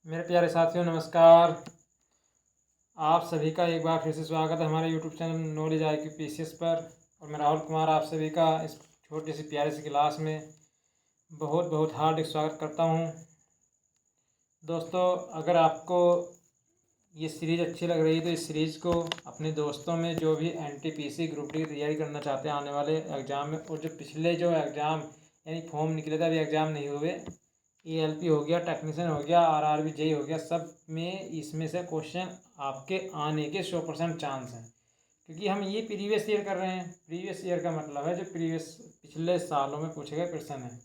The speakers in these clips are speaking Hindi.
मेरे प्यारे साथियों नमस्कार। आप सभी का एक बार फिर से स्वागत है हमारे YouTube channel knowledge IQ PCS पर। और मैं राहुल कुमार आप सभी का इस छोटी सी प्यारी सी क्लास में बहुत बहुत हार्दिक स्वागत करता हूं। दोस्तों, अगर आपको ये सीरीज़ अच्छी लग रही है तो इस सीरीज़ को अपने दोस्तों में जो भी NTPC ग्रुप डी की तैयारी करना चाहते हैं आने वाले एग्ज़ाम में, और जो पिछले जो एग्ज़ाम यानी फॉर्म निकले थे अभी एग्ज़ाम नहीं हुए, ALP हो गया, टेक्नीशियन हो गया, RRB JEE हो गया, सब में इसमें से क्वेश्चन आपके आने के 100% चांस हैं। क्योंकि हम ये प्रीवियस ईयर कर रहे हैं। प्रीवियस ईयर का मतलब है जो पिछले सालों में पूछे गए प्रश्न हैं।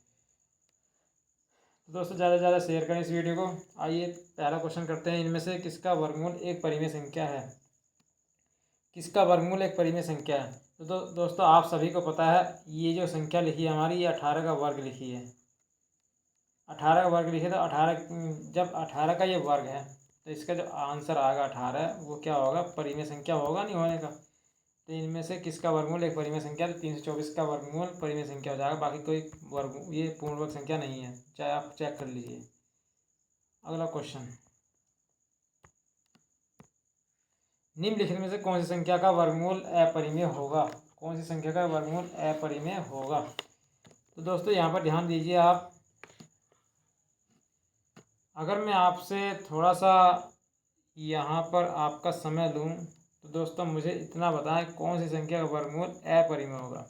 तो दोस्तों, ज़्यादा से ज़्यादा शेयर करें इस वीडियो को। आइए पहला क्वेश्चन करते हैं। इनमें से किसका वर्गमूल एक परिमेय संख्या है? किसका वर्गमूल एक परिमेय संख्या है? तो दोस्तों, आप सभी को पता है ये जो संख्या लिखी है हमारी, ये 18 का वर्ग लिखी है। 18 का वर्ग लिखे तो 18, जब 18 का ये वर्ग है तो इसका जो आंसर आएगा 18 वो क्या होगा? परिमेय संख्या होगा नहीं होने का। तो इनमें से किसका वर्गमूल एक परिमेय संख्या? तो 324 का वर्गमूल परिमेय संख्या हो जाएगा। बाकी कोई वर्ग ये पूर्ण वर्ग संख्या नहीं है, चाहे आप चेक कर लीजिए। अगला क्वेश्चन, निम्नलिखित में से कौन सी संख्या का वर्गमूल अपरिमेय होगा? कौन सी संख्या का वर्गमूल अपरिमेय होगा? तो दोस्तों, यहाँ पर ध्यान दीजिए आप। अगर मैं आपसे थोड़ा सा यहाँ पर आपका समय लूँ तो दोस्तों मुझे इतना बताएं कौन सी संख्या का वर्गमूल अपरिमेय होगा।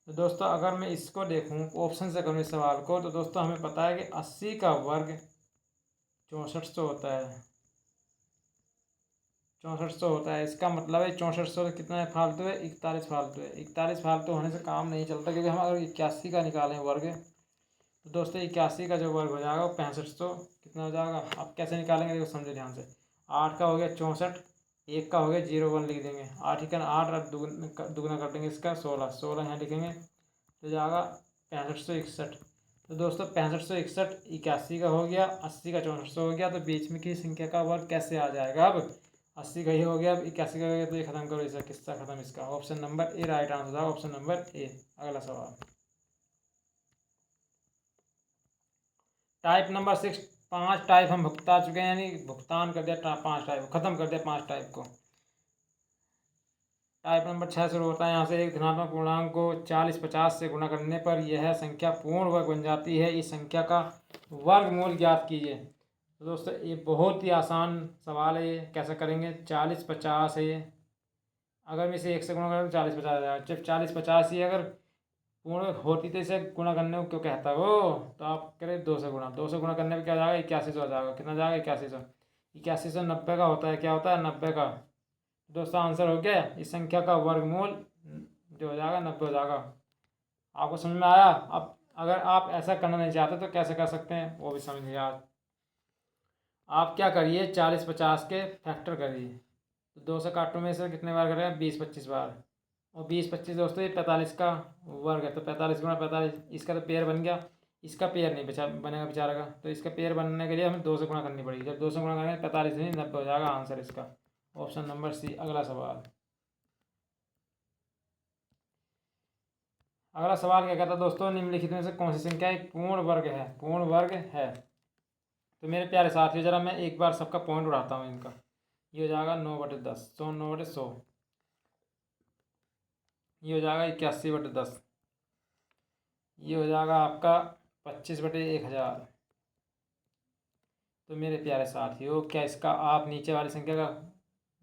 तो दोस्तों, अगर मैं इसको देखूँ, ऑप्शन से करूँ इस सवाल को, तो दोस्तों हमें पता है कि 80 का वर्ग 6400 होता है। 6400 होता है। इसका मतलब है 6400 कितना है फालतू है? 41 फालतू है। 41 फालतू होने से काम नहीं चलता, क्योंकि हम अगर 81 का निकालें वर्ग तो दोस्तों 81 का जो वर्ग हो जाएगा वो 6500 कितना हो जाएगा? आप कैसे निकालेंगे देखो, समझे ध्यान से। 8 का हो गया 64, 1 का हो गया 01 लिख देंगे। 8 ही का 8 और दुगना कर देंगे इसका 16, 16 यहाँ लिखेंगे तो जाएगा 6561। तो दोस्तों 6561 81 का हो गया, 80 का 6400 हो गया, तो बीच में की संख्या का वर्ग कैसे आ जाएगा? अब 80 का ही हो गया, अब 81 का हो गया, तो ये खत्म करो, इसका किस्सा खत्म। इसका option number A right answer था, ऑप्शन नंबर ए। अगला सवाल, टाइप नंबर 6। 5 टाइप हम भुगता चुके हैं, यानी भुगतान कर दिया 5 टाइप, खत्म कर दिया 5 टाइप को। टाइप नंबर 6 शुरू होता है यहाँ से। एक धनात्मक पूर्णांक को 40-50 से गुणा करने पर यह संख्या पूर्ण वर्ग बन जाती है। इस संख्या का वर्गमूल ज्ञात कीजिए। तो दोस्तों ये बहुत ही आसान सवाल है। ये कैसे करेंगे? 40-50 है ये, अगर मैं इसे 1 से गुणा करूँ तो 40-50 आ जाएगा। जब 40-50 ही अगर पूर्ण होती तो इसे गुणा करने को क्यों कहता है वो? तो आप करें 2 से गुणा। 2 से गुणा करने पर क्या हो जाएगा? 8100 आ जाएगा। कितना जाएगा? 8100। 8100 90 का होता है। क्या होता है? 90 का। दोस्तों आंसर हो गया। इस संख्या का वर्गमूल जो हो जाएगा 90 हो जाएगा। आपको समझ में आया? अब अगर आप ऐसा करना नहीं चाहते तो कैसे कर सकते हैं वो भी समझिए। आप क्या करिए, 40-50 के फैक्टर करिए। तो 2 से काटो में से कितने बार करेगा? 20-25 बार। और 20-25 दोस्तों ये 45 का वर्ग है, तो 45 गुणा 45, इसका तो पेयर बन गया। इसका पेयर नहीं बनेगा बेचारा का, तो इसका पेयर बनने के लिए हमें 2 से गुणा करनी पड़ेगी। जब 2 से गुणा करेंगे 45 नहीं 90 हो जाएगा आंसर इसका, ऑप्शन नंबर सी। अगला सवाल, अगला सवाल क्या कहता है दोस्तों? निम्नलिखित में से कौन सी संख्या एक पूर्ण वर्ग है? पूर्ण वर्ग है। तो मेरे प्यारे साथियों, जरा मैं एक बार सबका पॉइंट उड़ाता हूँ इनका। ये हो जाएगा 9/10, 9/100। ये हो जाएगा 81/10। ये हो जाएगा आपका 25/1000। तो मेरे प्यारे साथियों, क्या इसका आप नीचे वाली संख्या का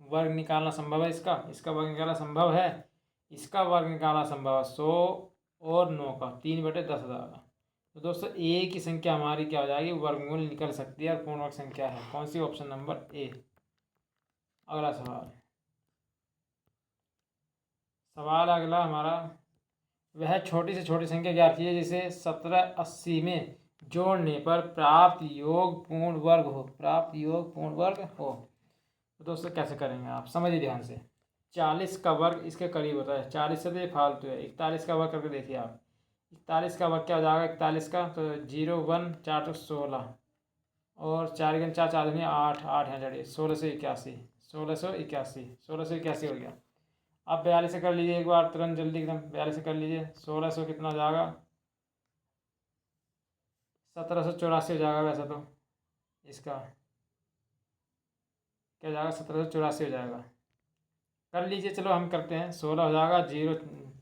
वर्ग निकालना संभव है? इसका वर्ग निकालना संभव है? इसका वर्ग निकालना संभव है। 100 और 9 का 3/10 हो जाएगा। तो दोस्तों एक ही संख्या हमारी क्या हो जाएगी? वर्गमूल निकल सकती है और पूर्ण वर्ग संख्या है। कौन सी? Option number A. अगला सवाल, सवाल अगला हमारा, वह छोटी से छोटी संख्या ज्ञात कीजिए जिसे 1780 में जोड़ने पर प्राप्त योग पूर्ण वर्ग हो। प्राप्त योग पूर्ण वर्ग हो। तो दोस्तों कैसे करेंगे आप समझिए ध्यान से। 40 का वर्ग इसके करीब होता है। 40 से तो ये फालतू है। 41 का वर्ग करके देखिए आप। 41 का वर्ग क्या हो जाएगा? 41 का तो 0 1 4 तो 16, और 4 गुना 4 4 दुनिया 8, 8 यहाँ जड़िए 1681, 1681, 1681 हो गया। अब 42 से कर लीजिए एक बार तुरंत जल्दी एकदम। 42 से कर लीजिए। 1600 कितना हो जाएगा? 1784 हो जाएगा वैसे तो इसका। क्या हो जाएगा, 1784 हो जाएगा। कर लीजिए, चलो हम करते हैं। 16 हो जाएगा, 0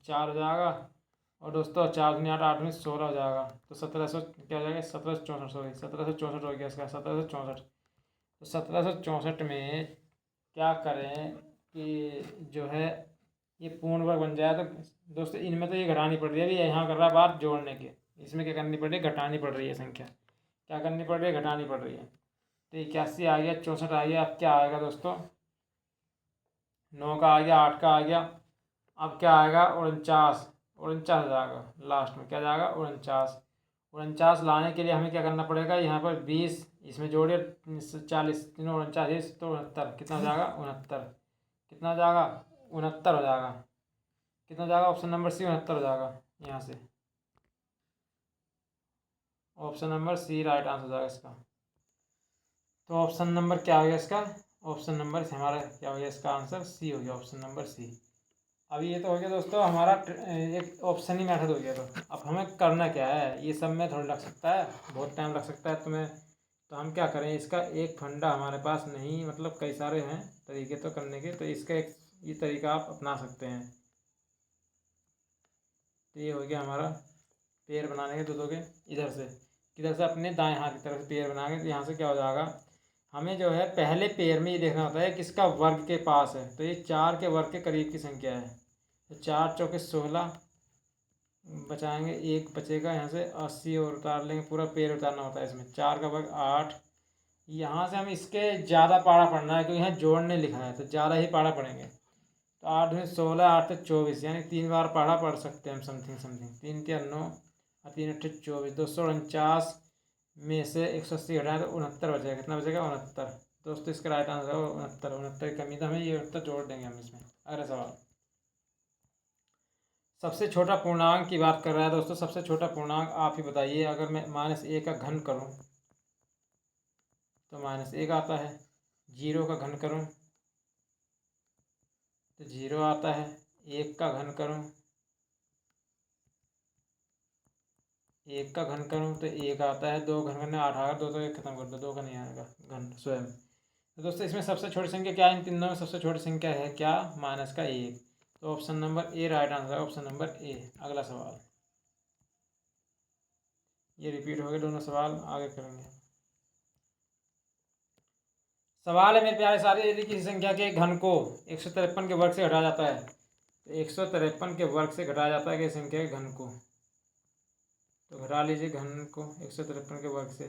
4 हो जाएगा, और दोस्तों 4 दूनी 8, 8 में 16 हो जाएगा। तो 1700 क्या हो जाएगा, 1764, सॉरी 1764 हो गया इसका, 1764। तो 1764 में क्या करें कि जो है ये पूर्ण वर्ग बन जाए। तो दोस्तों इनमें तो ये घटानी पड़ रही है, अभी यहाँ कर रहा है बात जोड़ने की, इसमें क्या करनी पड़ रही है, घटानी पड़ रही है संख्या। क्या करनी पड़ रही है, घटानी पड़ रही है। तो 81 आ गया, 64 आ गया। अब क्या आएगा दोस्तों, 9 का आ गया, 8 का आ गया। अब क्या आएगा, 49, 49 जाएगा लास्ट में। क्या जाएगा, 49। 49 लाने के लिए हमें क्या करना पड़ेगा, यहाँ पर 20 इसमें जोड़िए, 40 49 तो 69, कितना हो जाएगा, 69। कितना हो जाएगा, 69 हो जाएगा। कितना हो जाएगा, ऑप्शन नंबर सी 69 हो जाएगा यहाँ से। Option number C right answer हो जाएगा इसका। तो ऑप्शन नंबर क्या हो गया इसका, ऑप्शन नंबर हमारा क्या हो गया, इसका आंसर सी हो गया, ऑप्शन नंबर सी। अब ये तो हो गया दोस्तों हमारा एक ऑप्शन ही मेथड हो गया। तो अब हमें करना क्या है, ये सब में थोड़ा लग सकता है, बहुत टाइम लग सकता है तुम्हें। तो हम क्या करें, इसका एक फंडा हमारे पास नहीं, मतलब कई सारे हैं तरीके तो करने के, तो इसका एक ये तरीका आप अपना सकते हैं। तो ये हो गया हमारा पेड़ बनाने के दो के, इधर से किधर से, अपने दाएं हाथ की तरफ से पेड़ बनाएंगे। तो यहाँ से क्या हो जाएगा, हमें जो है पहले पेड़ में ये देखना होता है किसका वर्ग के पास है। तो ये 4 के वर्ग के करीब की संख्या है। तो 4 चौके 16 बचाएंगे, एक बचेगा यहाँ से 80 और उतार लेंगे, पूरा पेड़ उतारना होता है इसमें। 4 का वर्ग 8। यहाँ से हम इसके ज़्यादा पारा पढ़ना है, क्योंकि यहाँ जोड़ने लिखा है तो ज़्यादा ही पारा पढ़ेंगे। तो 8 में 16, 8 से 24, यानी 3 बार पढ़ा पढ़ सकते हैं हम, समथिंग समथिंग। 3 के 9 और 3 8 24, 249 में से 180 घटाएं तो 69 बचेगा। कितना बचेगा, 69। दोस्तों इसका राइट आंसर है 69। 69 की कमी तो हमें ये 69 जोड़ देंगे हम इसमें। अगला सवाल, सबसे छोटा पूर्णांक की बात कर रहा है दोस्तों। सबसे छोटा पूर्णांक आप ही बताइए। अगर मैं -1 का घन करूं तो -1 आता है, 0 का घन करूं तो 0 आता है, 1 का घन करूं 1 का घन करूं तो 1 आता है, 2 घन करने 8 आएगा, 2 तो 1 खत्म कर दो, 2 का नहीं आएगा घन स्वयं। तो दोस्तों इसमें सबसे छोटी संख्या क्या है, इन तीनों में सबसे छोटी संख्या है क्या, -1। तो option number A right answer है, ऑप्शन नंबर ए। अगला सवाल, ये रिपीट हो गए दोनों सवाल, आगे करेंगे। सवाल है मेरे प्यारे सारे, यदि किसी संख्या के घन को 153 के वर्ग से घटाया जाता है, तो 153 के वर्ग से घटाया जाता है कि संख्या के घन को। तो घटा लीजिए घन को 153 के वर्ग से,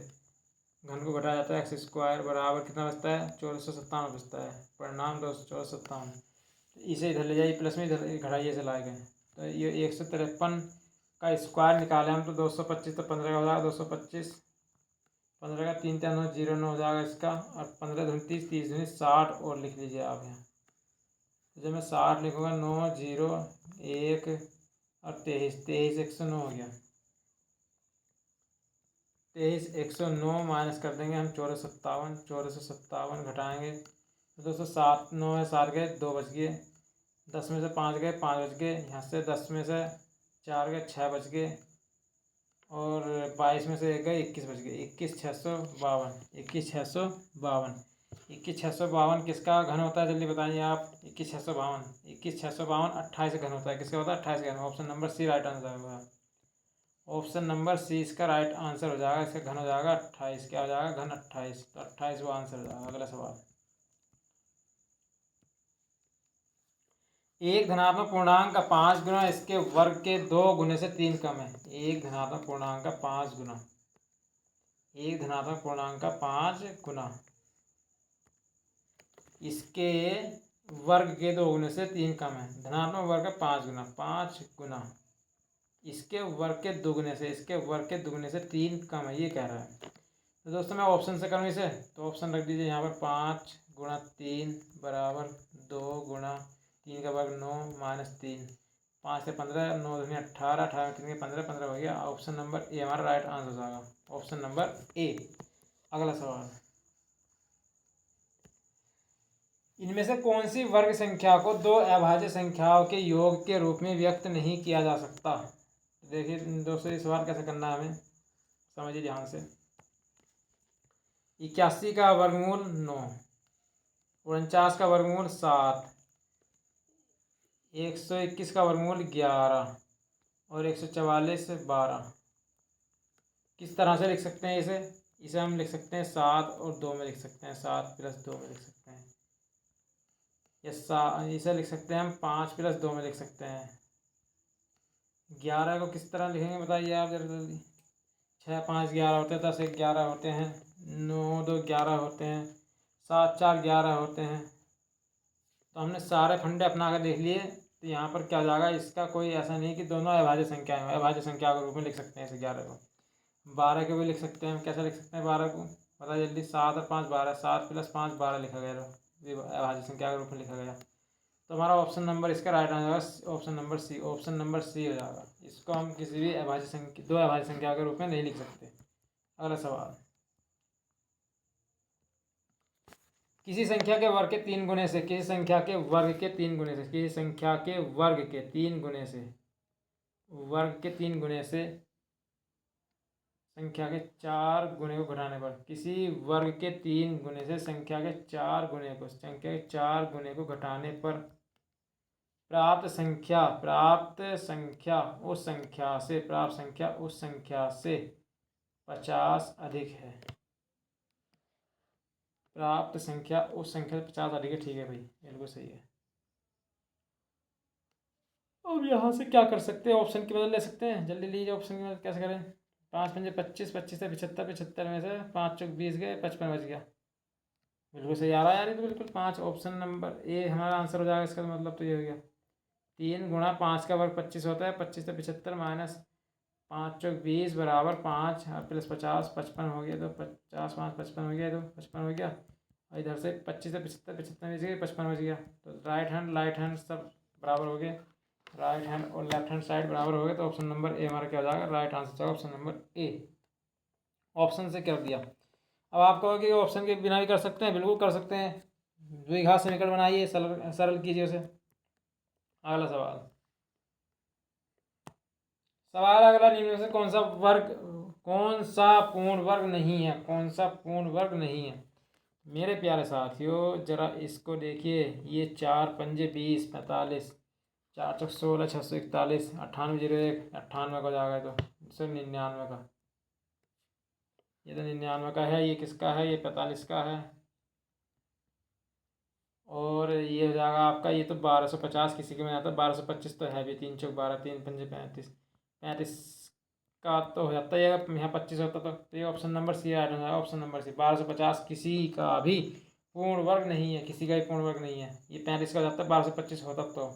घन को घटाया जाता है x² बराबर कितना बचता है, 1457 बचता है। परिणाम दोस्तों 1457। इसे इधर ले जाइए, प्लस में इधर घटाइए से लाए गए। तो ये 153 का स्क्वायर निकाले हम तो 225, तो 15 का हो जाएगा 225। 15 का 3 3 9 0 9 हो जाएगा इसका, और 15 दूनी 30, 30 दूनी 60 और लिख लीजिए आप यहाँ। तो जब मैं 60 लिखूँगा, 9 0 1 और 23, 23 109 हो गया। 23 109 माइनस कर देंगे हम 1457, 1457 घटाएंगे तो दोस्तों 7 9 है, 7 गए 2 बच गए, 10 में से 5 गए 5 बच गए, यहाँ से 10 में से 4 गए 6 बच गए, और 22 में से 1 गए 21 बच गए। 21,652, 21,652, 21,652 किसका घन होता है, जल्दी बताइए आप। 21,652, 21,652 28 घन होता है। किसका होता है, 28 घन। Option number C right answer होगा, ऑप्शन नंबर सी इसका राइट आंसर हो जाएगा। इसका घन हो जाएगा 28। क्या हो जाएगा, घन 28। तो 28 वो आंसर हो जाएगा। अगला सवाल, एक धनात्मक पूर्णांक का 5 गुना इसके वर्ग के 2 गुने से 3 कम है। एक धनात्मक पूर्णांक का 5 गुना, एक धनात्मक पूर्णांक का 5 गुना इसके वर्ग के 2 गुने से 3 कम है। धनात्मक वर्ग का 5 गुना, 5 गुना इसके वर्ग के दुगने से, इसके वर्ग के दुगने से 3 कम है, ये कह रहा है। तो दोस्तों मैं ऑप्शन से करूँ इसे, तो ऑप्शन रख दीजिए यहाँ पर। 5 गुणा 3 बराबर 2 गुणा 3 का वर्ग 9 माइनस 3, 5 से 15, 9 दूनी 18, 18 में 3 के 15, 15 हो गया। ऑप्शन नंबर ए हमारा राइट आंसर हो जाएगा, ऑप्शन नंबर ए। अगला सवाल, इनमें से कौन सी वर्ग संख्या को दो अभाज्य संख्याओं के योग के रूप में व्यक्त नहीं किया जा सकता। देखिए दोस्तों ये सवाल कैसे करना है हमें, समझिए ध्यान से। 81 का वर्गमूल 9, 49 का वर्गमूल 7, 121 का वर्गमूल 11 और 144 12। किस तरह से लिख सकते हैं इसे? इसे हम लिख सकते हैं 7 और 2 में लिख सकते हैं, 7 + 2 में लिख सकते हैं, या इसे लिख सकते हैं हम 5 + 2 में लिख सकते हैं। 11 को किस तरह लिखेंगे बताइए आप जरा जल्दी। 6 5 11 होते हैं, 10 1 11 होते हैं, 9 2 11 होते हैं, 7 4 11 होते हैं। तो हमने सारे फंडे अपना कर देख लिए। तो यहाँ पर क्या हो जाएगा, इसका कोई ऐसा नहीं कि दोनों अभाज्य संख्या है, अभाज्य संख्या के रूप में लिख सकते हैं इस 11 को। 12 के भी लिख सकते हैं हम। कैसे लिख सकते हैं 12 को? बताइए जल्दी। 7 और 5 12, 7 + 5 12 लिखा गया, ये अभाज्य संख्या के रूप में लिखा गया। तो हमारा ऑप्शन नंबर इसका राइट आंसर होगा option number C. Option number C हो जाएगा। इसको हम किसी भी अभाज्य संख्या, दो अभाज्य संख्या के रूप में नहीं लिख सकते। अगला सवाल, किसी संख्या के वर्ग के 3 गुने से, किसी संख्या के वर्ग के 3 गुने से, किसी संख्या के वर्ग के 3 गुने से, वर्ग के 3 गुने से संख्या के 4 गुने को घटाने पर, किसी वर्ग के 3 गुने से संख्या के 4 गुने को, संख्या के 4 गुने को घटाने पर प्राप्त संख्या उस संख्या से 50 अधिक है। प्राप्त संख्या उस संख्या से 50 अधिक है। ठीक है भाई, बिल्कुल सही है। अब यहाँ से क्या कर सकते हैं, ऑप्शन की मदद ले सकते हैं। जल्दी लीजिए, ऑप्शन की मदद कैसे करें। 5 × 5 = 25, 25 से 75, 75 में से 5 × 20 गए, 55 बच गया। बिल्कुल सही आ रहा है यार, ये तो बिल्कुल 5। ऑप्शन नंबर ए हमारा आंसर हो जाएगा। इसका मतलब तो ये हो गया 3 × 5 का वर्ग 25 होता है। 25 से 75 माइनस 5 × 20 = 5 + 50 55 हो गया। तो 50 5 55 हो गया, तो 55 हो गया। और इधर से 25 से 75, 75 में से 55 बच गया। तो राइट हैंड सब बराबर हो गए, राइट हैंड और लेफ्ट हैंड साइड बराबर हो गए। तो ऑप्शन नंबर ए हमारा क्या हो जाएगा, राइट आंसर होगा ऑप्शन नंबर ए। ऑप्शन से कर दिया। अब आप कहोगे कि ऑप्शन के बिना भी कर सकते हैं, बिल्कुल कर सकते हैं। द्विघात समीकरण बनाइए, सरल सरल कीजिए उसे। अगला सवाल, अगला निम्न में से कौन सा पूर्ण वर्ग नहीं है, कौन सा पूर्ण वर्ग नहीं है। मेरे प्यारे साथियों जरा इसको देखिए। ये 4 × 5 = 20, 45, 4 × 16, 641, 98 0 1 98 का जाएगा। तो सर 99 का, ये तो 99 का है। ये किसका है, ये 45 का है। और ये हो जाएगा आपका, ये तो 1250 किसी के में आता है। 1225 तो है भी। 3 × 12, 3 × 5 = 35, 35 का तो हो जाता है। यहाँ 25 होता तो ये ऑप्शन नंबर सी आ रहा है। ऑप्शन नंबर सी 1250 किसी का भी पूर्ण वर्ग नहीं है, किसी का भी पूर्ण वर्ग नहीं है। ये 35 का हो जाता है, 1225 होता तो।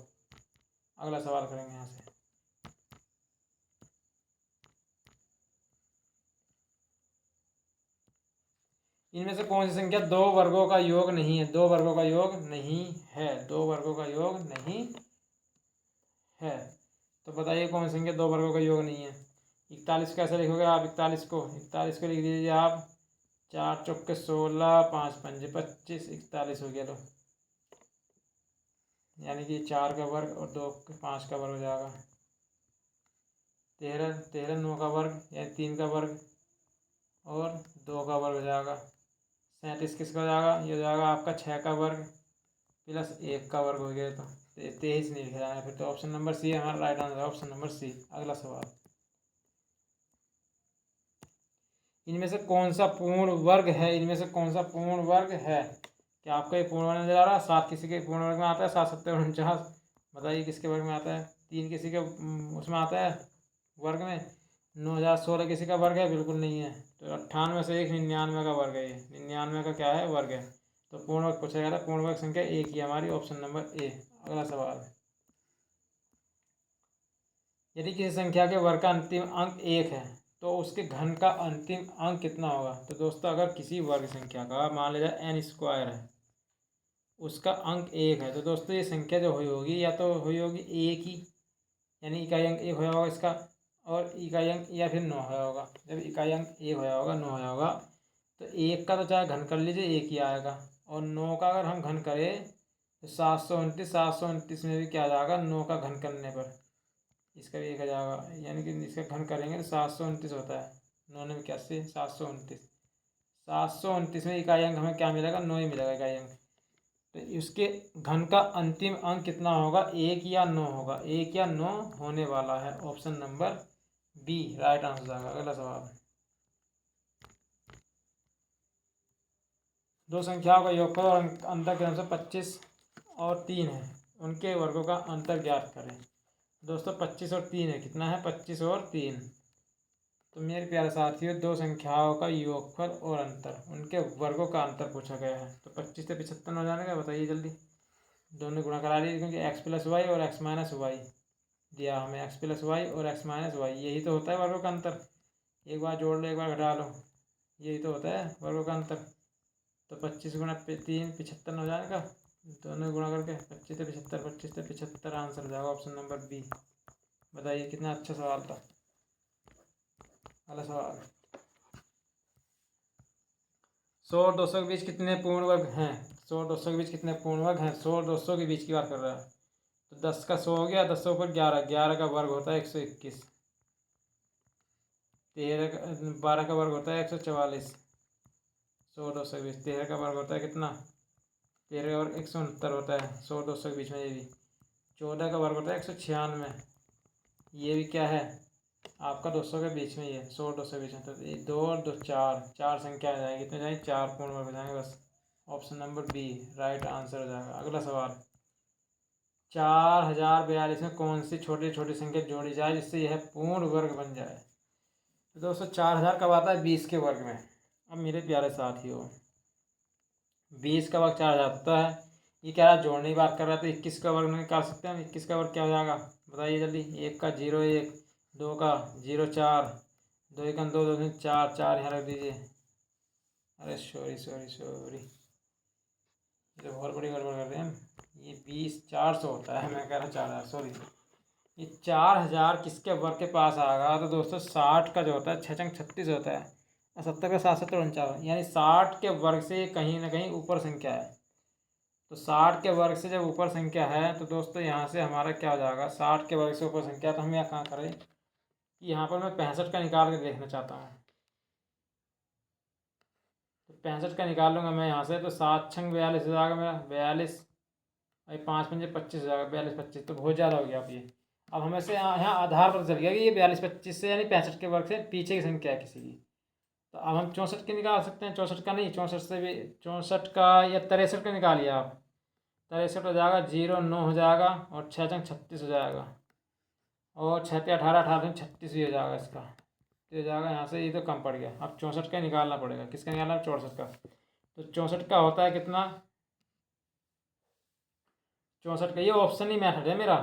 अगला सवाल करेंगे यहाँ से। इनमें से कौन सी संख्या 2 वर्गों का योग नहीं है, 2 वर्गों का योग नहीं है, 2 वर्गों का योग नहीं है। तो बताइए कौन सी संख्या 2 वर्गों का योग नहीं है। 41 कैसे लिखोगे आप? 41 को लिख दीजिए आप। 4 × 16, 5 × 5 = 25, 41 हो गया। लो, यानी कि 4 का वर्ग और 2 5 का वर्ग हो जाएगा। 13 13 9 का वर्ग यानी 3 का वर्ग और 2 का वर्ग हो जाएगा। 37 किसका हो जाएगा? ये हो जाएगा आपका 6 का वर्ग + 1 का वर्ग हो गया। तो 23 नहीं लिखा जाएगा फिर। तो ऑप्शन नंबर सी हमारा राइट आंसर है, ऑप्शन नंबर सी। अगला सवाल, इनमें से कौन सा पूर्ण वर्ग है, इनमें से कौन सा पूर्ण वर्ग है। क्या आपको ये पूर्ण वर्ग नजर आ रहा है? 7 किसी के पूर्ण वर्ग में आता है, 7 7 49। बताइए किसके वर्ग में आता है? 3 किसी के उसमें आता है वर्ग में। 9016 किसी का वर्ग है? बिल्कुल नहीं है। तो 98 से 1 99 का वर्ग है। ये 99 का क्या है? वर्ग है। तो पूर्ण वर्ग पूछा गया था, पूर्ण वर्ग संख्या 1 ही हमारी, ऑप्शन नंबर ए। अगला सवाल, यदि किसी संख्या के वर्ग का अंतिम अंक 1 है तो उसके घन का अंतिम अंक कितना होगा। तो दोस्तों अगर किसी वर्ग संख्या का मान लिया जाए n² है, उसका अंक 1 है, तो दोस्तों ये संख्या जो हुई होगी या तो हुई होगी 1 ही, यानी इकाई अंक 1 होया होगा इसका, और इकाई अंक या फिर 9 होया होगा। जब इकाई अंक 1 होया होगा, 9 होया होगा, तो 1 का तो चाहे घन कर लीजिए 1 ही आएगा। और 9 का अगर हम घन करें तो 729 में भी क्या आ जाएगा 9 का घन करने पर, इसका भी 1 आ जाएगा। यानी कि इसका घन करेंगे तो 729 होता है। 9 ने 81, 729 में इकाई अंक हमें क्या मिलेगा? 9 ही मिलेगा इकाई अंक। तो इसके घन का अंतिम अंक कितना होगा, 1 या 9 होगा, 1 या 9 होने वाला है। Option number B right answer जाएगा। अगला सवाल, दो संख्याओं का योगफल और अंतर क्रमशः 25 और 3 है, उनके वर्गों का अंतर ज्ञात करें। दोस्तों 25 और 3 है, कितना है, 25 और 3। तो मेरे प्यारे साथियों, दो संख्याओं का योगफल और अंतर, उनके वर्गों का अंतर पूछा गया है। तो 25 से 75 हो जाने का, बताइए जल्दी। दोनों गुणा करा लीजिए, क्योंकि एक्स प्लस वाई और एक्स माइनस वाई दिया हमें, एक्स प्लस वाई और एक्स माइनस वाई, यही तो होता है वर्गों का अंतर। एक बार जोड़ लो, एक बार घटा लो, यही तो होता है वर्गों का अंतर। तो 25 गुणा 3 75 हो जाने का, दोनों गुणा करके 25 से 75, 25 से 75 आंसर हो जाएगा ऑप्शन नंबर बी। बताइए कितना अच्छा सवाल था। अगला सवाल, 100 और 200 के बीच कितने पूर्ण वर्ग हैं। 100 और 200 के बीच कितने पूर्ण वर्ग हैं, 100 और 200 के बीच की बात कर रहा है। तो 10 का 100 हो गया, 10 के ऊपर 11, 11 का वर्ग होता है 121, 12 का वर्ग होता है 144, 100 200 के बीच 13 का वर्ग होता है कितना, 13 और 169 होता है 100 200 के बीच में। ये भी 14 का वर्ग होता है 196, ये भी क्या है आपका 200 के बीच में, ये 100 200 के बीच में। तो ये 2 और 2 4, 4 संख्या आ जाएगी, कितने जाएंगे, 4 पूर्ण वर्ग हो जाएंगे बस। Option number B right answer हो जाएगा। अगला सवाल, 4042 में कौन सी छोटी छोटी संख्या जोड़ी जाए जिससे यह पूर्ण वर्ग बन जाए। तो दोस्तों 4000 कब आता है, 20 के वर्ग में। अब मेरे प्यारे साथियों, 20 का वर्ग 4000 होता है, ये क्या है जोड़ने की बात कर रहा है, तो 21 का वर्ग निकाल सकते हैं। 21 का वर्ग क्या हो जाएगा, बताइए जल्दी। 1 का 0 1, 2 का 0 4, 2 1 2 2 3 4, 4 यहाँ रख दीजिए। अरे सॉरी सॉरी सॉरी, ये बहुत बड़ी गड़बड़ कर रहे हैं हम। ये 20 400 होता है, मैं कह रहा 4000, सॉरी। ये 4000 किसके वर्ग के पास आएगा, तो दोस्तों 60 का जो होता है 6 छंग 36 होता है, और 70 का 7 7 49, यानी 60 के वर्ग से कहीं ना कहीं ऊपर संख्या है। तो 60 के वर्ग से जब ऊपर संख्या है तो दोस्तों यहाँ से हमारा क्या हो जाएगा, 60 के वर्ग से ऊपर संख्या। तो हम यहाँ कहाँ करें कि यहाँ पर मैं 65 का निकाल कर देखना चाहता हूँ। तो 65 का निकाल लूँगा मैं यहाँ से, तो 7 छंग 42 हो जाएगा मेरा, 42, और 5 पंजे 25 हो जाएगा, 42 25, तो बहुत ज़्यादा हो गया अब ये। अब हमें से यहाँ आधार पता चल गया कि ये 42 25 से यानी 65 के वर्ग से पीछे की संख्या है किसी की। तो अब हम 64 की निकाल सकते हैं, 64 का नहीं, 64 से भी 64 का या 63 का निकालिए आप। 63 हो जाएगा, 0 9 हो जाएगा, और 6 छंग 36 हो जाएगा, और 6 ते 18, 18 36 ही हो जाएगा इसका। तो हो जाएगा यहाँ से, ये तो कम पड़ गया। अब 64 का निकालना पड़ेगा, किसका निकालना है, 64 का। तो 64 का होता है कितना, 64 का, ये ऑप्शन ही मैथड है मेरा,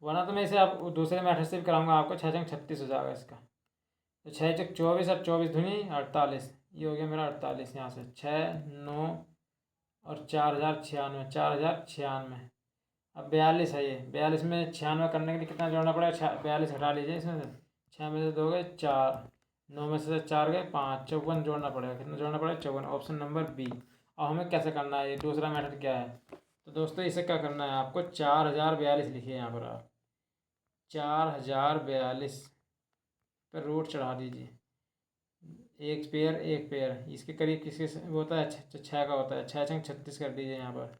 वरना तो मैं इसे आप दूसरे मैथड से भी कराऊंगा आपको। 6 छंग 36 हो जाएगा इसका। तो 6 चक 24, और 24 दूनी 48, ये हो गया मेरा 48। यहाँ से 6 9 और 4096, 4096। अब 42 है, ये 42 में 96 करने के लिए कितना जोड़ना पड़ेगा, 42 हटा लीजिए इसमें से, 6 में से 2 गए 4, 9 में से 4 गए 5, 54 जोड़ना पड़ेगा। कितना जोड़ना पड़ेगा, 54, ऑप्शन नंबर बी। अब हमें कैसे करना है, ये दूसरा मेथड क्या है। तो दोस्तों इसे क्या करना है आपको, 4042 लिखिए यहाँ पर आप, 4042 पर रूट चढ़ा दीजिए, एक पेयर इसके करीब किसके वो होता है, 6 का होता है, 6 छंग 36 कर दीजिए यहाँ पर।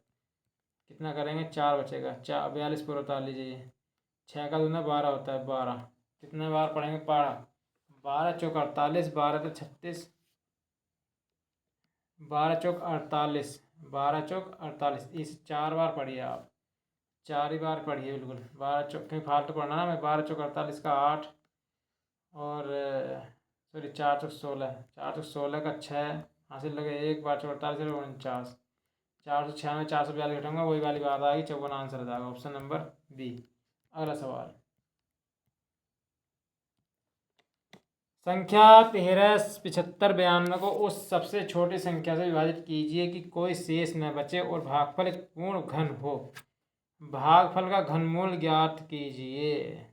कितना करेंगे, 4 बचेगा, 4 42 पर उतार लीजिए। 6 का दूना 12 होता है, 12 कितने बार पढ़ेंगे, 12 12 चौक 48, 12 तो 36, 12 चौक 48, 12 चौक 48, इस 4 बार पढ़िए आप, 4 ही बार पढ़िए बिल्कुल। 12 चौक कहीं फालतू पढ़ना ना, मैं 12 चौक 48 का 8, और सॉरी 4 चौक 16, 4 चौक 16 का 6 हासिल लगे, 1 बार चौक 48 49, 496 442 घटाऊंगा, वही वाली बात आएगी, 54 आंसर आ जाएगा, ऑप्शन नंबर बी। अगला सवाल, संख्या 13 75 92 को उस सबसे छोटी संख्या से विभाजित कीजिए कि कोई शेष न बचे और भागफल एक पूर्ण घन हो। भागफल का घनमूल ज्ञात कीजिए।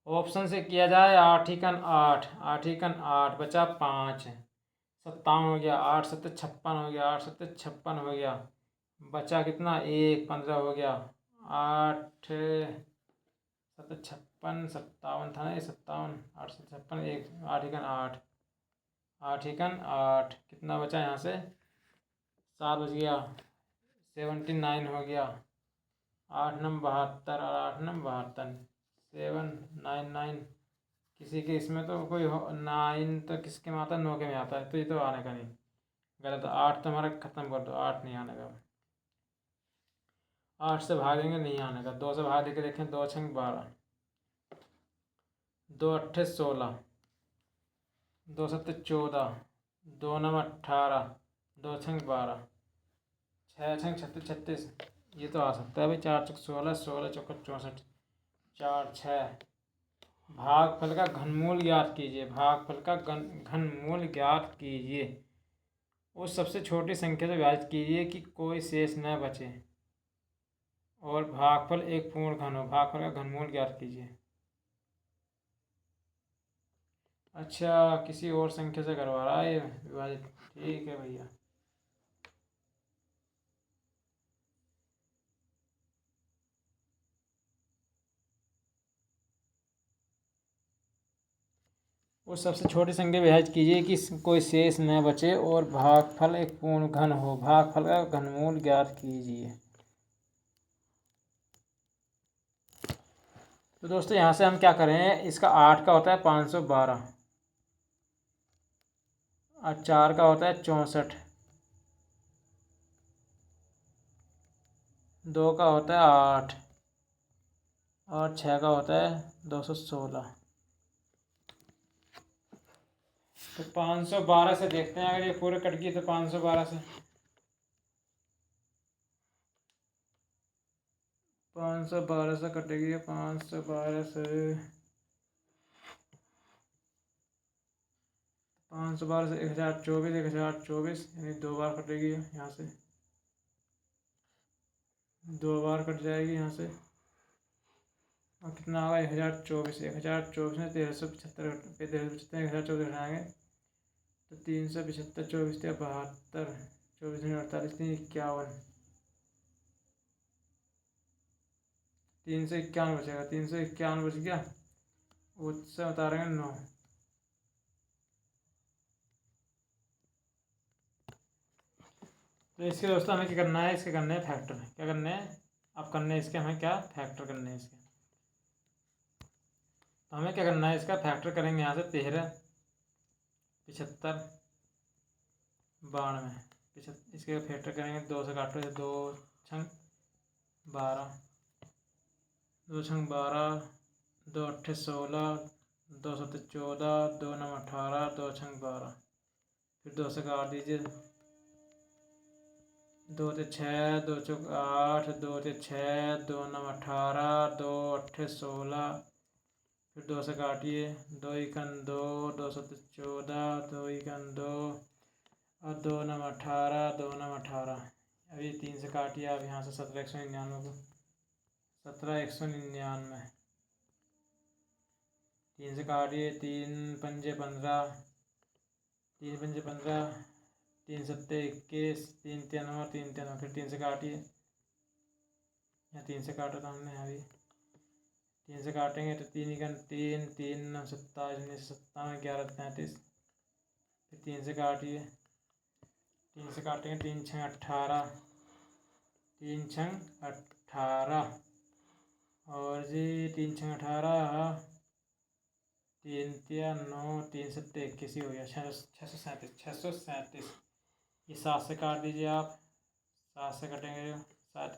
ऑप्शन से किया जाए, 8 एकन 8, 8 एकन 8, बचा 5, 57 हो गया, 8 7 56 हो गया, 8 7 56 हो गया, बचा कितना, 1 15 हो गया, 8 7 56 57 था ना, 57 8 7 56 1, 8 एकन 8, 8 एकन 8, कितना बचा यहाँ से, 7 बज गया, 79 हो गया, 8 9 72 और 8 9 72, 799। किसी के इसमें तो कोई 9 तो किसके में आता है, 9 के में आता है, तो ये तो आने का नहीं, गलत। 8 तो हमारा ख़त्म कर दो, 8 नहीं आने का। 8 से भाग देंगे, नहीं आने का। 2 से भाग देके देखें, 2 छंग 12, 2 अट्ठे 16, 2 सत्ते 14, 2 नव 18, 2 छंग 12, 6 छंग 36 36, ये तो आ सकता है भाई। 4 चौक 16, 16 चौक 64, 4 6। भागफल का घनमूल ज्ञात कीजिए, भागफल का घनमूल ज्ञात कीजिए। उस सबसे छोटी संख्या से विभाजित कीजिए कि कोई शेष न बचे और भागफल एक पूर्ण घन हो। भागफल का घनमूल ज्ञात कीजिए। अच्छा, किसी और संख्या से करवा रहा है ये विभाजित, ठीक है भैया। उस सबसे छोटी संख्या विभाजित कीजिए कि कोई शेष न बचे और भागफल एक पूर्ण घन हो। भागफल का घनमूल ज्ञात कीजिए। तो दोस्तों यहाँ से हम क्या करें, इसका 8 का होता है 512 और 4 का होता है 64, 2 का होता है 8 और 6 का होता है 216। तो 512 से देखते हैं, अगर ये पूरे कट गई तो 512 से, 512 से कटेगी। 512 से 1024, 1024 यानी 2 बार कटेगी यहाँ से, 2 बार कट जाएगी यहाँ से। और कितना होगा, 1024, 1024 में 1375, 1375 1024 घटाएंगे तो 375, 24 या 72, 24 48, 351, 351 बचेगा। 351 बच गया, उससे बता रहे हैं 9। तो इसके दोस्तों हमें क्या करना है, इसके करने हैं फैक्टर। क्या करने हैं अब, करने इसके हमें क्या, फैक्टर करने हैं इसके। तो हमें क्या करना है, इसका फैक्टर करेंगे यहाँ से 13, 75, 92, इसके फैक्टर करेंगे 2 से काटो, 2 छंग 12, 2 छंग 12, 2 अट्ठे 16, 2 सत्ते 14, 2 नौ 18, 2 छंग 12, फिर 2 से काट दीजिए, 2 ते 6, 2 चौक 8, 2 ते 6, 2 नौ 18, 2 अट्ठे 16, फिर 2 से काटिए, 2 इकन 2, 2 सत्ते 14, 2 इकन 2 और 2 नौ 18, 2 नौ 18। अभी 3 से काटिए आप यहाँ से, 17 199 को, 17 199, 3 से काटिए, 3 पंजे 15, 3 पंजे 15, 3 सत्ते 21, 3 तियानवे, 3 तियानवे, फिर 3 से काटिए, या 3 से काटा था हमने अभी, 3 से काटेंगे तो 3 इकन 3, 3 9 27, 19 57, 11 33, फिर 3 से काटिए, 3 से काटेंगे, 3 छः 18, 3 छंग 18 और जी 3 छंग 18, 3 तिया 9, 3 सत्ते 21 ही हो गया, 637, 637। ये 7 से काट दीजिए आप, 7 से कटेंगे, 7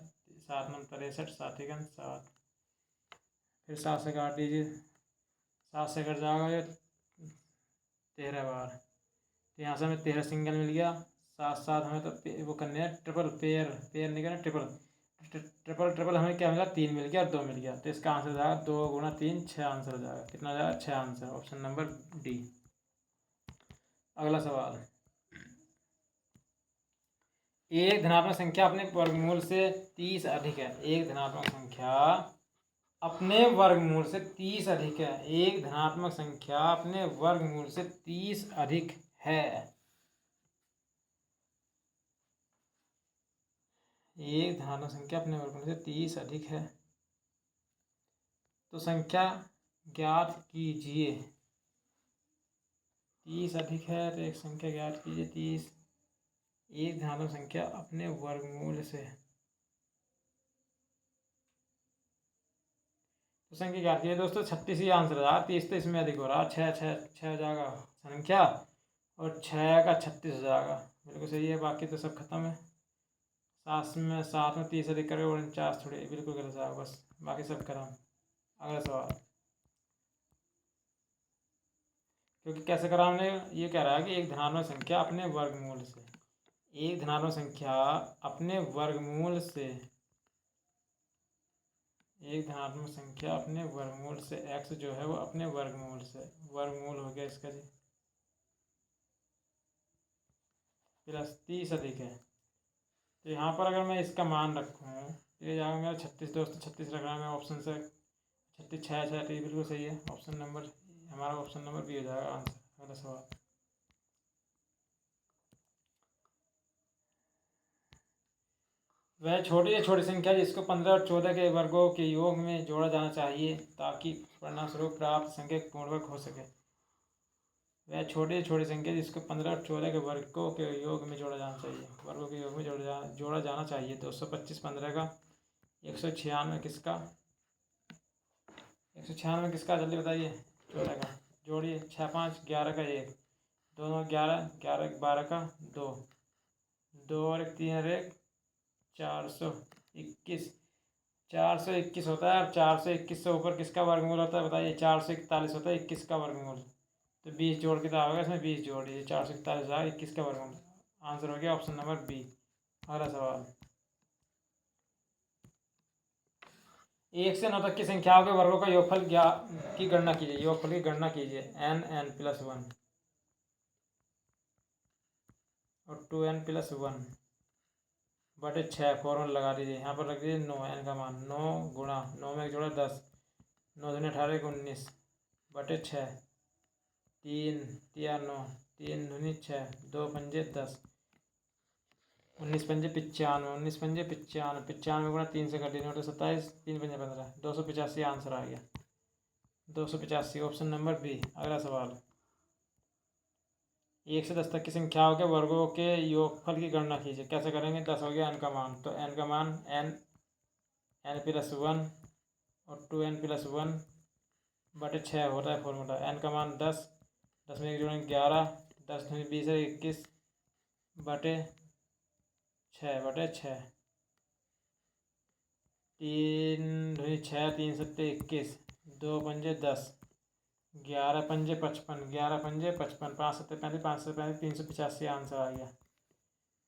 7 9 63, 7 इकन 7, फिर 7 से काट दीजिए, 7 से कट जाएगा ये 13 बार। तो यहाँ से हमें 13 सिंगल मिल गया। 7 7 हमें तो वो करने हैं ट्रिपल, पेयर पेयर नहीं करना, ट्रिपल ट्रिपल ट्रिपल हमें क्या मिला, 3 मिल गया और 2 मिल गया। तो इसका आंसर जाएगा 2 गुणा 3 6 आंसर हो जाएगा। कितना जाएगा, 6 आंसर, ऑप्शन नंबर डी। अगला सवाल, एक धनात्मक संख्या अपने वर्गमूल से 30 अधिक है। एक धनात्मक संख्या अपने वर्गमूल से 30 अधिक है। एक धनात्मक संख्या अपने वर्गमूल से 30 अधिक है। एक धनात्मक संख्या अपने वर्गमूल से 30 अधिक है, तो संख्या ज्ञात कीजिए। 30 अधिक है तो एक संख्या ज्ञात कीजिए। 30 एक धनात्मक संख्या अपने वर्गमूल से। तो संख्या क्या आती है दोस्तों? 36 ही आंसर है। 30 तो इसमें अधिक हो रहा है। 6 हो जाएगा संख्या, और 6 का 36 हो जाएगा। बिल्कुल सही है, बाकी तो सब खत्म है। 7 में 30 अधिक करें 49 थोड़ी, बिल्कुल गलत जाएगा बस, बाकी सब खत्म। अगला सवाल, क्योंकि कैसे करा हमने, ये कह रहा है कि एक धनात्मक संख्या अपने वर्गमूल से, एक धनात्मक संख्या अपने वर्गमूल से, एक धनात्मक संख्या अपने वर्गमूल से, x जो है वो अपने वर्गमूल से, वर्गमूल हो गया इसका जी, प्लस 30 अधिक है। तो यहाँ पर अगर मैं इसका मान रखूँ तो ये जाएगा मेरा 36 दोस्तों, 36 रख रहा है मैं ऑप्शन से। 36 6 6 तो ये बिल्कुल सही है। ऑप्शन नंबर हमारा ऑप्शन नंबर बी हो जाएगा आंसर। अगला सवाल, वह छोटी से छोटी संख्या जिसको 15 और 14 के वर्गों के योग में जोड़ा जाना चाहिए ताकि परिणामस्वरूप प्राप्त संख्या पूर्णवर्ग हो सके। वह छोटी से छोटी संख्या जिसको 15 और 14 के वर्गों के योग में जोड़ा जाना चाहिए, वर्गों के योग में जोड़ा जाना चाहिए। 225 15 का, 196 किसका, 196 किसका, जल्दी बताइए। 14 का जोड़िए, 6 5 11 का 1, दोनों 11, 11 12 का 2, 2 और 1 3 और 1 421, 421 होता है। और 421 से ऊपर किसका वर्गमूल होता है बताइए? 441 होता है 21 का वर्गमूल। तो 20 जोड़ के होगा, इसमें 20 जोड़ दीजिए, 441 आएगा 21 का वर्गमूल। आंसर हो गया ऑप्शन नंबर बी। अगला सवाल, 1 से 9 तक की संख्याओं के वर्गों का योगफल की गणना कीजिए। योगफल की गणना कीजिए। n+1 और 2n+1 बटे 6, फॉर्मूला लगा दीजिए। यहाँ पर रख दीजिए 9, n का मान 9 गुणा 9 में 1 जोड़ा 10, 9 दूनी 18 19 बटे 6, 3 3 9, 3 दूनी 6, 2 पंजे 10, 19 पंजे 95, 19 पंजे 95, 95 गुणा 3 से कर दीजिए 27, 3 पंजे 15, 285 आंसर आ गया। 285 ऑप्शन नंबर बी। अगला सवाल, 1 से 10 तक की संख्याओं के वर्गों के योगफल की गणना कीजिए। कैसे करेंगे? 10 हो गया n का मान, तो n का मान n+1 और 2n+1 बटे 6 होता है फॉर्मूला। n का मान 10, 10 में 1 जोड़ेंगे 11, 10 दूनी 20 है 21 बटे 6 बटे 6, 3 दूनी 6, 3 सत्ते 21, 2 पंजे 10, 11 पंजे 55, 11 पंजे 55, 5 सत्ते 35, 5 से 35, 385 आंसर आ गया।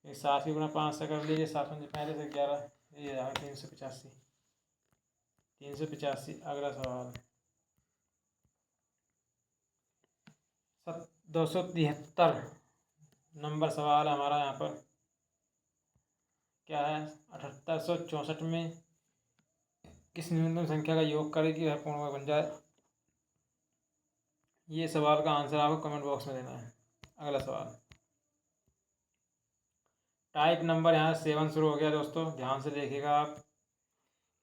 7 की गुणा 5 से कर लीजिए, 7 पंजे 35, 11, ये आ 385, 385। अगला सवाल, 273 नंबर सवाल है हमारा। यहाँ पर क्या है? 7864 में किस न्यूनतम संख्या का योग करे कि वह पूर्णवर्ग बन जाए? ये सवाल का आंसर आपको कमेंट बॉक्स में देना है। अगला सवाल, टाइप नंबर यहाँ 7 शुरू हो गया दोस्तों, ध्यान से देखिएगा आप।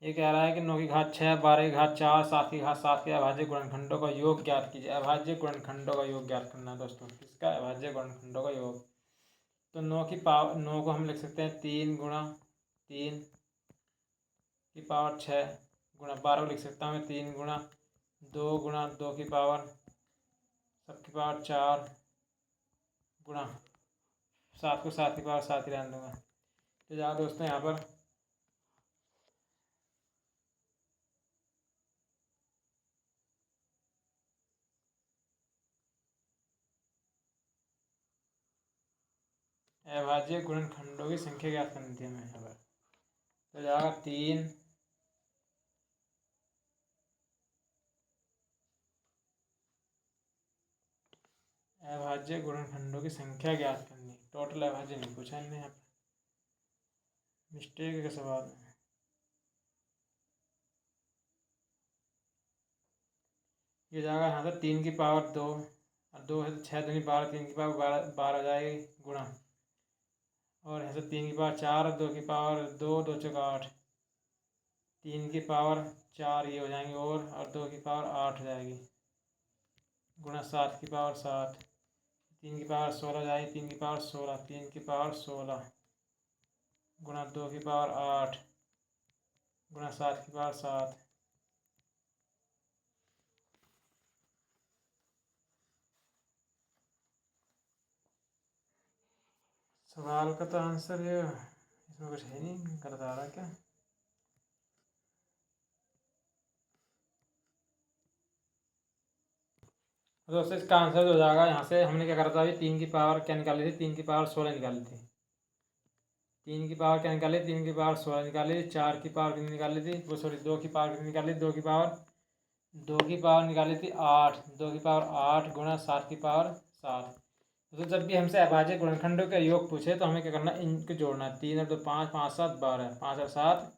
ये कह रहा है कि 9 की घात 6, 12 की घात 4, 7 की घात 7 के अभाज्य गुणनखंडों का योग ज्ञात कीजिए। अभाज्य गुणनखंडों का योग ज्ञात करना है दोस्तों। किसका? अभाज्य गुणनखंडों का योग। तो 9 को हम लिख सकते हैं 3 गुणा 3 की पावर 6 गुणा 12 को लिख सकता हूँ मैं 3 गुणा 2 गुणा 2 की पावर सबकी पावर 4 गुणा 7 को 7 की पावर 7 ही रहने दूंगा। तो जाओ दोस्तों यहाँ पर अभाज्य गुणनखंडों की संख्या ज्ञात करनी थी हमें यहाँ पर। तो जाएगा 3 अभाज्य गुणनखंडों की संख्या ज्ञात करनी। टोटल अभाज्य नहीं पूछा इनने यहाँ पर, मिस्टेक के सवाल में। ये जाएगा यहाँ से 3 की पावर 2 और 2 है तो 6 दूनी 12, 3 की पावर 12 हो जाएगी गुणा, और यहाँ से 3 की पावर 4 और 2 की पावर 2, 2 चौका 8, 3 की पावर 4 ये हो जाएंगी और 2 की पावर 8 हो जाएगी गुणा 7 की पावर 7, 3 की पावर 16 हो जाएगी, 3 की पावर 16, 3 की पावर 16 गुणा 2 की पावर 8 गुणा 7 की पावर 7। सवाल का तो आंसर ये इसमें कुछ है नहीं, गलत आ रहा है क्या? तो दोस्तों इसका आंसर जो हो जाएगा, यहाँ से हमने क्या करा था अभी, 3 की पावर क्या निकाली थी, 3 की पावर 16 निकाली थी। 3 की पावर क्या निकाली, 3 की पावर 16 निकाली थी। 4 की पावर कितनी निकाली थी, वो सॉरी 2 की पावर कितनी निकाली थी, 2 की पावर निकाली थी 8, 2 की पावर 8 गुणा 7 की पावर 7। तो जब भी हमसे अभाज्य गुणनखंडों का योग पूछे तो हमें क्या करना है, इनको जोड़ना है। 3 और 2 5, 5 7 12, 5 और 7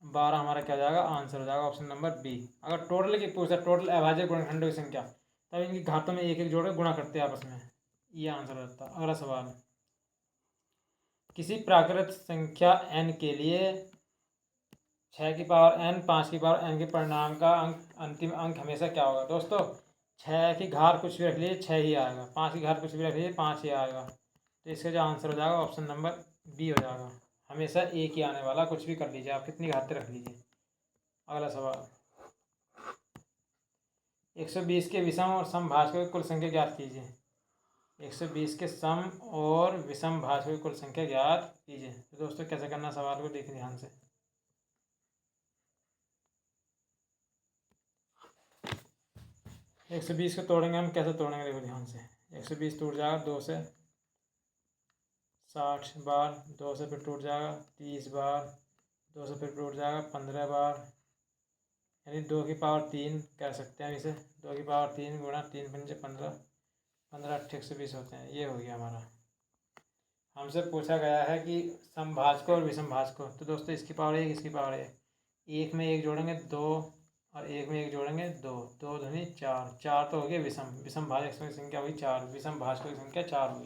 12 हमारा क्या हो जाएगा, आंसर हो जाएगा ऑप्शन नंबर बी। अगर टोटल की पूछा, टोटल अभाज्य गुणनखंडों की संख्या, तब इनकी घातों में एक एक जोड़ गुणा करते हैं आपस में, ये आंसर होता है। अगला सवाल, किसी प्राकृत संख्या n के लिए 6 की पावर n 5 की पावर n के परिणाम का अंतिम अंक हमेशा क्या होगा? दोस्तों 6 की घात कुछ भी रख लीजिए 6 ही आएगा, 5 की घात कुछ भी रख लीजिए 5 ही आएगा। तो इसका जो आंसर हो जाएगा ऑप्शन नंबर बी हो जाएगा, हमेशा एक ही आने वाला, कुछ भी कर लीजिए आप, कितनी घातें रख लीजिए। अगला सवाल, 120 के विषम और समभाजकों की कुल संख्या ज्ञात कीजिए। 120 के सम और विषम भाजकों की कुल संख्या ज्ञात कीजिए। तो दोस्तों कैसे करना, सवाल को देखिए ध्यान से। 120 को तोड़ेंगे हम, कैसे तोड़ेंगे देखो ध्यान से। 120 टूट जाएगा 2 से 60 बार, 2 से फिर टूट जाएगा 30 बार, 2 से फिर टूट जाएगा 15 बार, यानी 2 की पावर 3 कह सकते हैं इसे। 2 की पावर 3 गुणा 3 पंजे 15, 15 8 120 होते हैं। ये हो गया हमारा। हमसे पूछा गया है कि समभाजकों और विषम भाजकों, तो दोस्तों इसकी पावर 1, इसकी पावर 1, एक में एक जोड़ेंगे 2 और एक में एक जोड़ेंगे 2, 2 दूनी 4, 4 तो हो गया विषम, विषम भाजकों की संख्या हुई 4, विषम भाजकों की संख्या 4 हुई।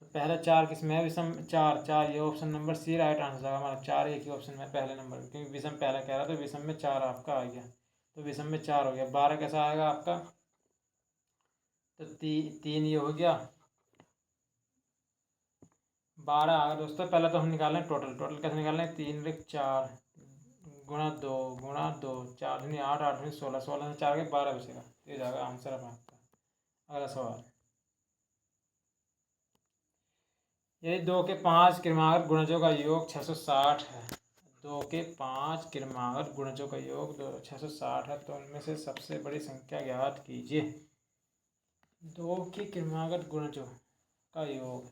तो पहला 4 किस में है, विषम 4, 4 ये option number C right answer होगा हमारा। 4 एक ही ऑप्शन में पहले नंबर, क्योंकि विषम पहला कह रहा था, तो विषम में 4 आपका आ गया, तो विषम में 4 हो गया। 12 कैसा आएगा आपका, तो 3 ये हो गया, 12 आ गया। दोस्तों पहले तो हम निकाल लें टोटल, टोटल कैसे निकाल लें, 3 एक 4 गुणा 2 गुणा 2, 4 दूनी 8, 8 दूनी 16, 16 से 4 के 12 बचेगा, ये जाएगा आंसर अब आपका। अगला सवाल, यदि 2 के 5 क्रमागत गुणजों का योग 660 है, 2 के 5 क्रमागत गुणजों का योग 660 है, तो उनमें से सबसे बड़ी संख्या ज्ञात कीजिए। 2 के क्रमागत गुणजों का योग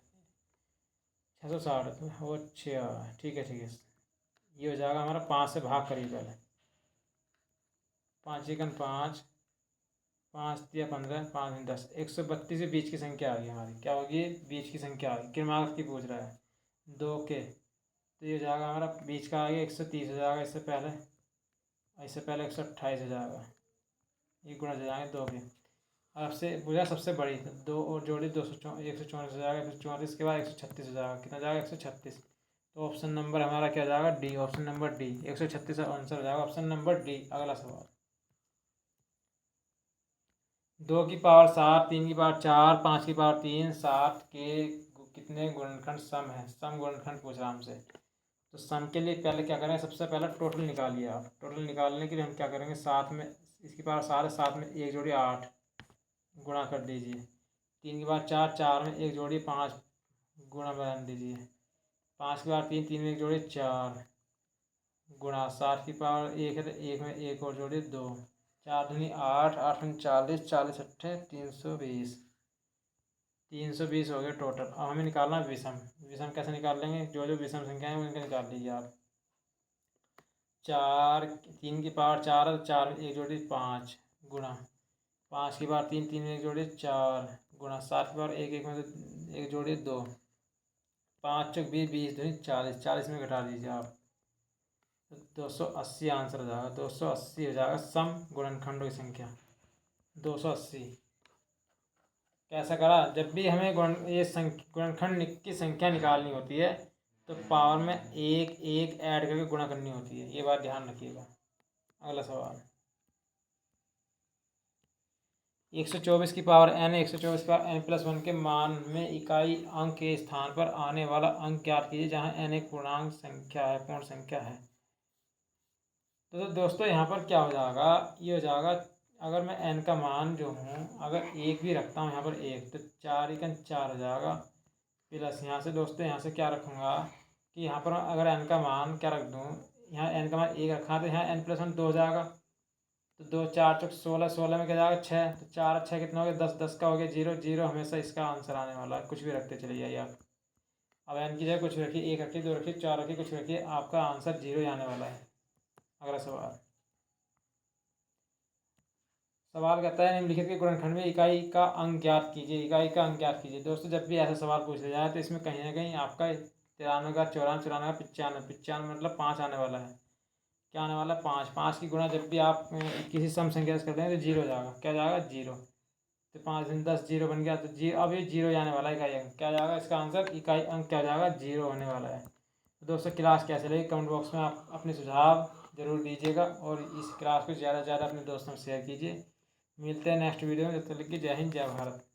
660 हो, अच्छा ठीक है ठीक है, ये हो जाएगा हमारा 5 से भाग करिए पहले। 5 एकन 5, 5 दिया 15, 5 दिन 10, 132 से बीच की संख्या आ गई हमारी, क्या होगी, बीच की संख्या आ गई, क्रमागत की पूछ रहा है 2 के, तो ये हो जाएगा हमारा बीच का आ गया 130 हो जाएगा, इससे पहले 128 हो जाएगा, ये गुणा हो जाएंगे 2 के। आपसे पूछा सबसे बड़ी, तो 2 और जोड़ी 144 हो जाएगा, फिर 44 के बाद 136 हो जाएगा, कितना जाएगा 136। तो ऑप्शन नंबर हमारा क्या जाएगा, D, option number D, 136 answer हो जाएगा ऑप्शन नंबर डी। अगला सवाल, 2 की पावर 7, 3 की पावर 4, 5 की पावर 3, 7 के कितने गुणनखंड सम है, सम गुणनखंड पूछ रहा हमसे। तो सम के लिए पहले क्या करेंगे, सबसे पहले टोटल निकालिए आप। टोटल निकालने के लिए हम क्या करेंगे, 7 में इसकी पावर 7 है, 7 में एक जोड़ी 8 गुणा कर दीजिए। 3 की पावर 4, 4 में एक जोड़ी 5 गुणा बना दीजिए। 5 की पावर 3, 3 में एक जोड़ी 4 गुणा, 7 की पावर 1 है तो 1 में एक और जोड़ी 2, 4 दूनी 8, 8 में 40, 40 अट्ठे 320, 320 हो गए टोटल। अब हमें निकालना है विषम। विषम कैसे निकाल लेंगे, जो जो विषम संख्या है उनके निकाल लीजिए आप। 4, 3 की पावर 4 है तो 4 में एक जोड़ी 5 गुणा, 5 की पावर 3, 3 में एक जोड़ी 4 गुणा, 7 की पावर 1, 1 में तो एक जोड़ी 2, 5 चौक 20, 20 दूनी 40, 40 में घटा दीजिए आप, तो 280 आंसर हो जाएगा। 280 हो जाएगा सम गुणनखंडों की संख्या, 280। कैसा करा, जब भी हमें गुणनखंड की संख्या निकालनी होती है तो पावर में एक एक ऐड करके गुणा करनी होती है, ये बात ध्यान रखिएगा। अगला सवाल, 124 की पावर n, 124 की पावर n+1 के मान में इकाई अंक के स्थान पर आने वाला अंक ज्ञात कीजिए जहां n एक पूर्ण संख्या है। तो दोस्तों यहाँ पर क्या हो जाएगा, ये हो जाएगा, अगर मैं n का मान जो हूँ अगर 1 भी रखता हूँ यहाँ पर 1, तो 4 × 4 हो जाएगा, प्लस यहाँ से दोस्तों यहाँ से क्या रखूँगा कि यहाँ पर अगर n का मान क्या रख दूँ, यहाँ n का मान 1 रखा तो यहाँ n+1 2 हो जाएगा, तो 2 4 चौक 16, 16 में क्या जाएगा 6, तो 4 6 कितना हो गया 10, 10 का हो गया 0, 0 हमेशा इसका आंसर आने वाला है। कुछ भी रखते चले जाइए आप, अब n की जगह कुछ रखिए, 1 रखिए, 2 रखिए, 4 रखिए, कुछ रखिए, आपका आंसर 0 ही आने वाला है। अगला सवाल कहता है निम्नलिखित के गुणनखंड में इकाई का अंक ज्ञात कीजिए, इकाई का अंक ज्ञात कीजिए। दोस्तों जब भी ऐसा सवाल पूछ लिया जाए तो इसमें कहीं ना कहीं आपका 93 का 94, 94 का 95, 95 मतलब 5 आने वाला है। क्या आने वाला है 5, 5 की गुणा जब भी आप किसी सम संख्या से करते हैं तो 0 हो जाएगा, क्या जाएगा 0, तो 5 दिन 10 0 बन गया, तो अब ये 0 जाने वाला है इकाई अंक, क्या जाएगा इसका आंसर इकाई अंक क्या जाएगा 0 होने वाला है। तो दोस्तों क्लास कैसे लगी कमेंट बॉक्स में आप अपने सुझाव ज़रूर दीजिएगा और इस क्लास को ज़्यादा से ज़्यादा अपने दोस्तों में शेयर कीजिए। मिलते हैं नेक्स्ट वीडियो में, जब तक के लिए जय हिंद जय भारत।